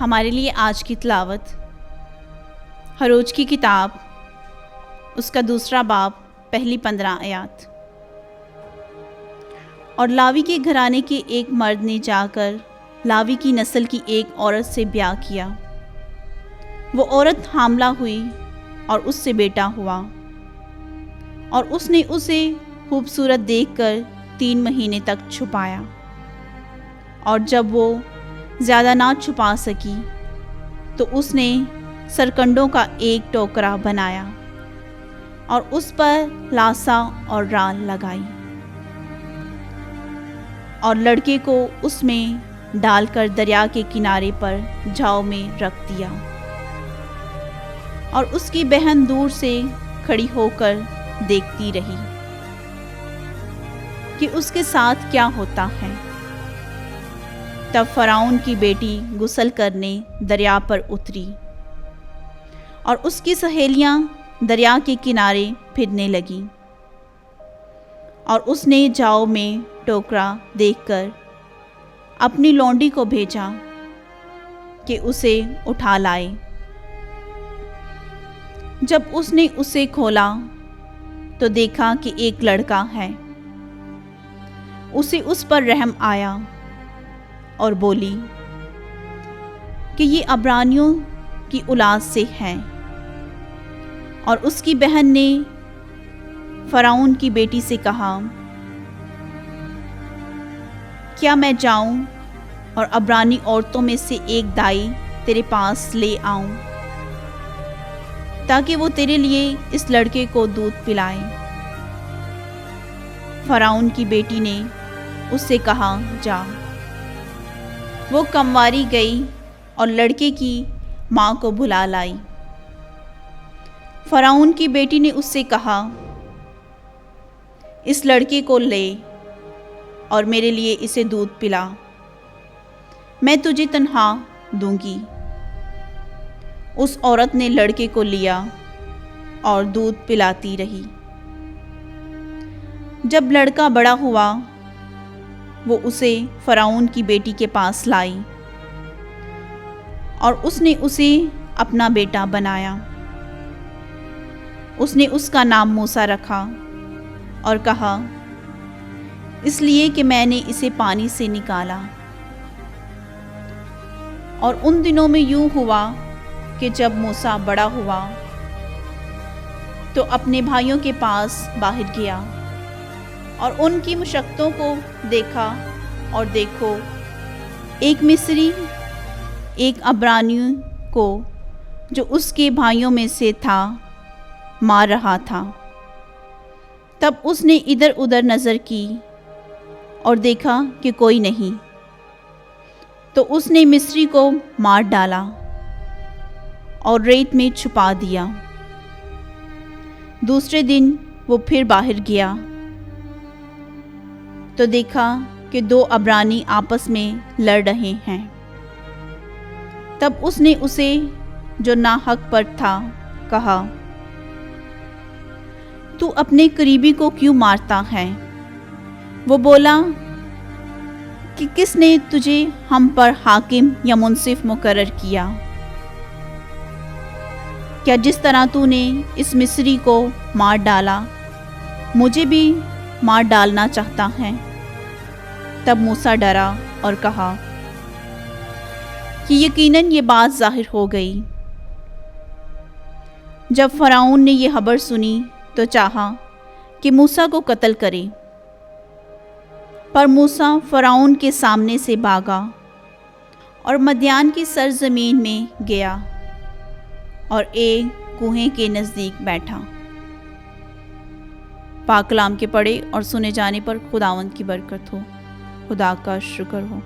हमारे लिए आज की तिलावत हरोज की किताब उसका दूसरा बाब पहली 15 आयत। और लावी के घराने के एक मर्द ने जाकर लावी की नस्ल की एक औरत से ब्याह किया। वो औरत हामला हुई और उससे बेटा हुआ, और उसने उसे खूबसूरत देखकर 3 महीने तक छुपाया। और जब वो ज़्यादा ना छुपा सकी तो उसने सरकंडों का एक टोकरा बनाया और उस पर लासा और राल लगाई और लड़के को उसमें डालकर दरिया के किनारे पर झाव में रख दिया। और उसकी बहन दूर से खड़ी होकर देखती रही कि उसके साथ क्या होता है। तब फ़िरौन की बेटी गुस्ल करने दरिया पर उतरी और उसकी सहेलियां दरिया के किनारे फिरने लगीं। और उसने जाओ में टोकरा देखकर अपनी लौंडी को भेजा कि उसे उठा लाए। जब उसने उसे खोला तो देखा कि एक लड़का है। उसे उस पर रहम आया और बोली कि ये अब्रानियों की औलाद से है। और उसकी बहन ने फ़िरौन की बेटी से कहा, क्या मैं जाऊं और अब्रानी औरतों में से एक दाई तेरे पास ले आऊं ताकि वो तेरे लिए इस लड़के को दूध पिलाए। फ़िरौन की बेटी ने उससे कहा, जा। वो कमवारी गई और लड़के की माँ को बुला लाई। फ़िरौन की बेटी ने उससे कहा, इस लड़के को ले और मेरे लिए इसे दूध पिला, मैं तुझे तनख्वाह दूंगी। उस औरत ने लड़के को लिया और दूध पिलाती रही। जब लड़का बड़ा हुआ वो उसे फ़िरौन की बेटी के पास लाई और उसने उसे अपना बेटा बनाया। उसने उसका नाम मूसा रखा और कहा, इसलिए कि मैंने इसे पानी से निकाला। और उन दिनों में यूं हुआ कि जब मूसा बड़ा हुआ तो अपने भाइयों के पास बाहर गया और उनकी मशक्क़तों को देखा। और देखो, एक मिस्री एक अब्रानियों को जो उसके भाइयों में से था मार रहा था। तब उसने इधर उधर नज़र की और देखा कि कोई नहीं, तो उसने मिस्री को मार डाला और रेत में छुपा दिया। दूसरे दिन वो फिर बाहर गया तो देखा कि 2 अब्रानी आपस में लड़ रहे हैं। तब उसने उसे जो नाहक पर था कहा, तू अपने करीबी को क्यों मारता है? वो बोला कि किसने तुझे हम पर हाकिम या मुंसिफ मुकर्रर किया? क्या जिस तरह तूने इस मिस्री को मार डाला मुझे भी मार डालना चाहता है? तब मूसा डरा और कहा कि यकीनन ये बात ज़ाहिर हो गई। जब फ़िरौन ने ये खबर सुनी तो चाहा कि मूसा को कत्ल करे, पर मूसा फ़िरौन के सामने से भागा और मदियान की सरज़मीन में गया और एक कुएं के नज़दीक बैठा। पाक कलाम के पढ़े और सुने जाने पर खुदावंद की बरकत हो। खुदा का शुक्र हो।